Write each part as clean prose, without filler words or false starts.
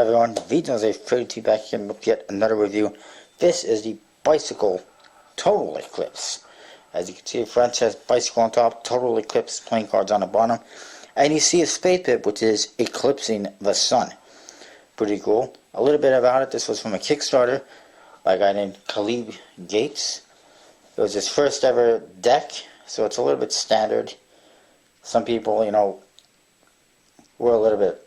everyone, VJose32 back here with yet another review. This is the Bicycle Total Eclipse. As you can see, the front says Bicycle on top, Total Eclipse, playing cards on the bottom. And you see a spade pip, which is eclipsing the sun. Pretty cool. A little bit about it, this was from a Kickstarter by a guy named Caleb Gates. It was his first ever deck, so it's a little bit standard. Some people, were a little bit...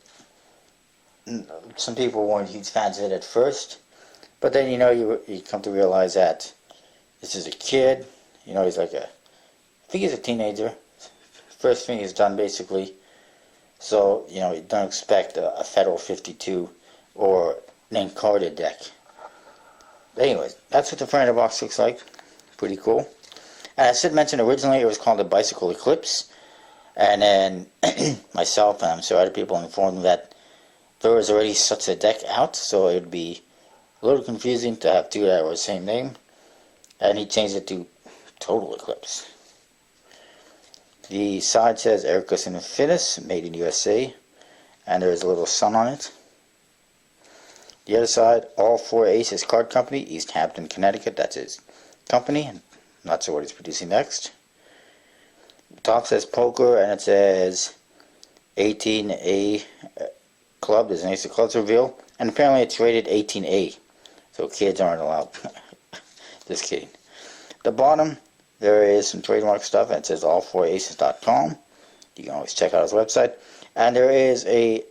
Some people weren't huge fans of it at first, but then you come to realize that this is a kid. He's like I think he's a teenager. First thing he's done basically. So you don't expect a Federal 52 or an encarded deck. But anyways, that's what the front of the box looks like. Pretty cool. And I should mention originally it was called the Bicycle Eclipse, and then myself and I'm sure other people informed me that there was already such a deck out, so it would be a little confusing to have two that were the same name, and he changed it to Total Eclipse. The side says Ericus and Infinis, made in USA, and there is a little sun on it. The other side, All Four Aces Card Company, East Hampton, Connecticut, that's his company. I'm not sure what he's producing next. The top says Poker, and it says 18A Club. There's an Ace of Clubs reveal, and apparently it's rated 18A, so kids aren't allowed. Just kidding. The bottom, there is some trademark stuff, and it says all4aces.com. You can always check out his website, and there is a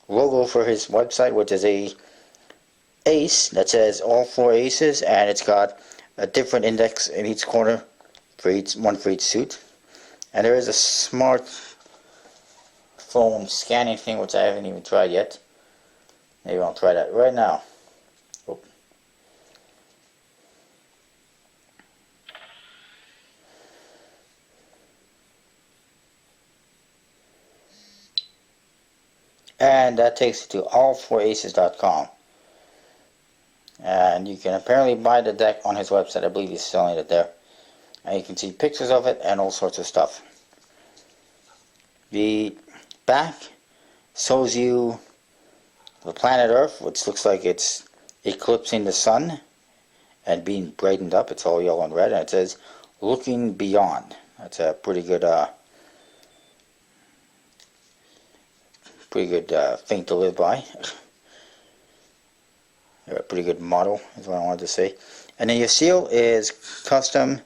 logo for his website, which is a ace that says all four aces, and it's got a different index in each corner for one for each suit. And there is a smart phone scanning thing, which I haven't even tried yet. Maybe I'll try that right now. Oh. And that takes you to all4aces.com. And you can apparently buy the deck on his website. I believe he's selling it there. And you can see pictures of it and all sorts of stuff. The back shows you the planet Earth, which looks like it's eclipsing the sun and being brightened up. It's all yellow and red, and it says looking beyond. That's a pretty good thing to live by. A pretty good model is what I wanted to say. And then your seal is custom,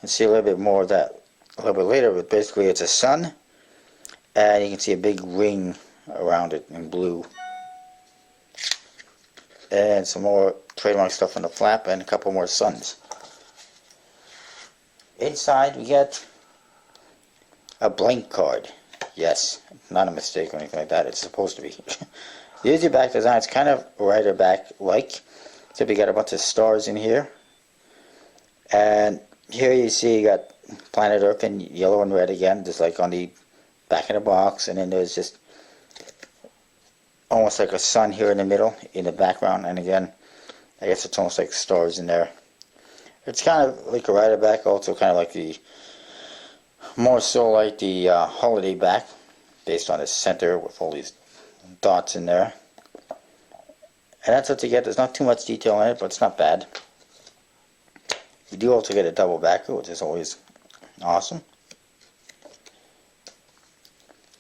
and see a little bit more of that a little bit later, but basically it's a sun, and you can see a big ring around it in blue, and some more trademark stuff on the flap, and a couple more suns. Inside we get a blank card. Yes, not a mistake or anything like that. It's supposed to be. Here's your back design. It's kind of Rider back like, except you got a bunch of stars in here, and here you see you got planet Earth in yellow and red again, just like on the back of the box, and then there's just almost like a sun here in the middle, in the background, and again, I guess it's almost like stars in there. It's kind of like a Rider back, also kind of like more so like the holiday back, based on the center with all these dots in there. And that's what you get. There's not too much detail in it, but it's not bad. You do also get a double backer, which is always awesome.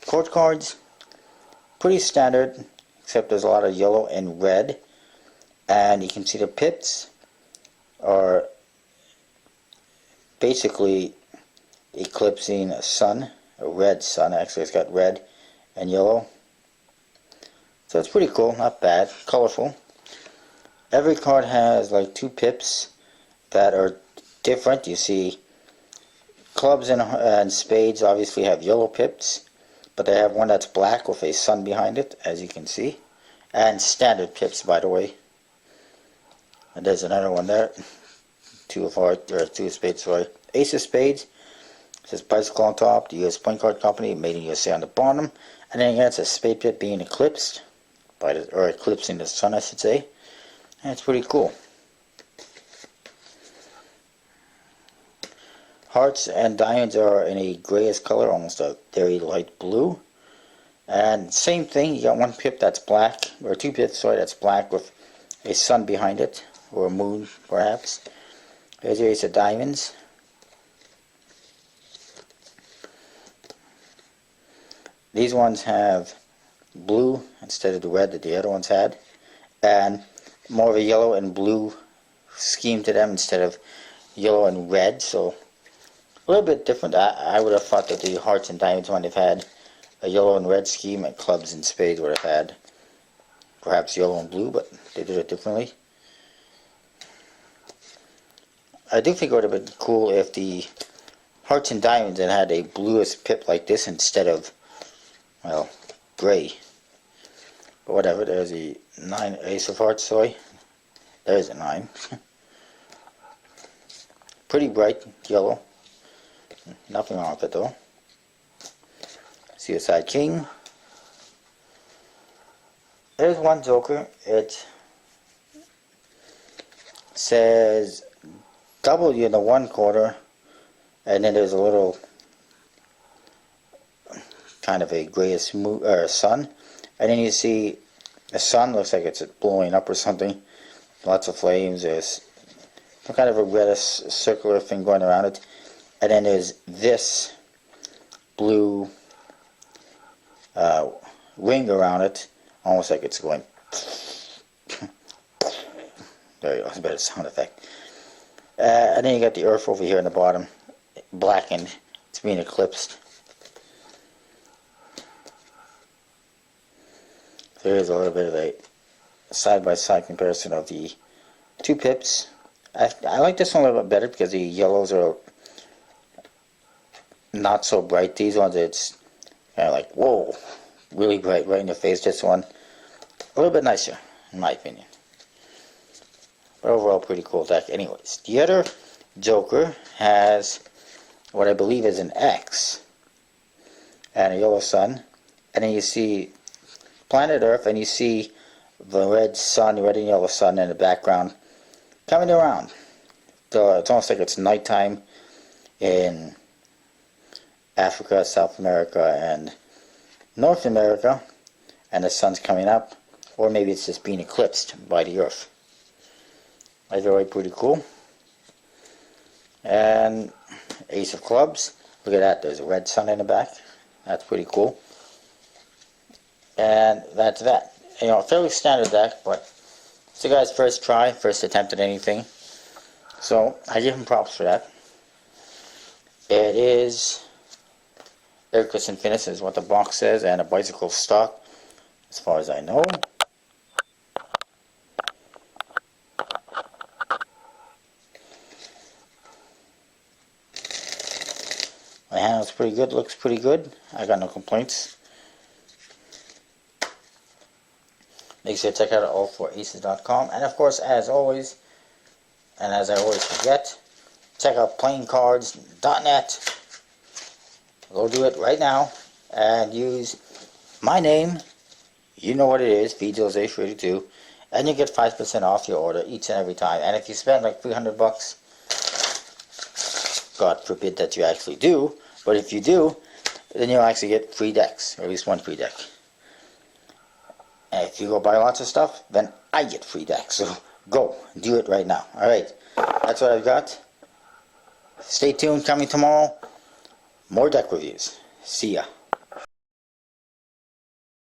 Court cards, pretty standard, except there's a lot of yellow and red. And you can see the pips are basically eclipsing a sun, a red sun. Actually, it's got red and yellow. So it's pretty cool, not bad, colorful. Every card has like two pips that are different. You see clubs and spades obviously have yellow pips, but they have one that's black with a sun behind it, as you can see. And standard pips, by the way. And there's another one there. Two of spades, sorry. Ace of spades. It says Bicycle on top, the U.S. Playing Card Company, made in USA on the bottom. And then again, it's a spade pip being eclipsed, or eclipsing the sun, I should say. And it's pretty cool. Hearts and diamonds are in a grayish color, almost a very light blue. And same thing, you got one pip that's black, or two pips, sorry, that's black with a sun behind it, or a moon perhaps. There's your ace of diamonds. These ones have blue instead of the red that the other ones had, and more of a yellow and blue scheme to them instead of yellow and red, so a little bit different. I would have thought that the hearts and diamonds might have had a yellow and red scheme, and clubs and spades would have had perhaps yellow and blue, but they did it differently. I do think it would have been cool if the hearts and diamonds had a bluish pip like this instead of, well, gray. But whatever, there's the 9 ace of hearts, sorry. There's a 9. Pretty bright yellow. Nothing wrong with it though. Suicide King. There's one joker. It says W in the one quarter, and then there's a little kind of a grayish sun, and then you see the sun looks like it's blowing up or something. Lots of flames. There's some kind of a reddish circular thing going around it, and then there's this blue ring around it, almost like it's going. There you go, it's a better sound effect. And then you got the earth over here in the bottom, blackened. It's being eclipsed. There is a little bit of a side-by-side comparison of the two pips. I like this one a little bit better because the yellows are not so bright. These ones, it's kind of like, whoa, really bright right in your face. This one, a little bit nicer, in my opinion. But overall, pretty cool deck. Anyways, the other joker has what I believe is an X and a yellow sun, and then you see planet Earth, and you see the red sun, red and yellow sun in the background coming around. So it's almost like it's nighttime in Africa, South America, and North America, and the sun's coming up, or maybe it's just being eclipsed by the Earth. That's really pretty cool. And Ace of Clubs. Look at that. There's a red sun in the back. That's pretty cool. And that's that. You know, a fairly standard deck, but it's the guy's first try, first attempt at anything. So I give him props for that. It is Eclipse Infinite is what the box says, and a bicycle stock, as far as I know. My handle's pretty good, looks pretty good. I got no complaints. Make sure to check out all4aces.com. And of course, as always, and as I always forget, check out playingcards.net. Go do it right now and use my name. You know what it is, VJose32, and you get 5% off your order each and every time. And if you spend like $300, God forbid that you actually do, but if you do, then you'll actually get free decks, or at least one free deck. And if you go buy lots of stuff, then I get free decks. So go, do it right now. Alright, that's what I've got. Stay tuned, coming tomorrow, more deck reviews. See ya.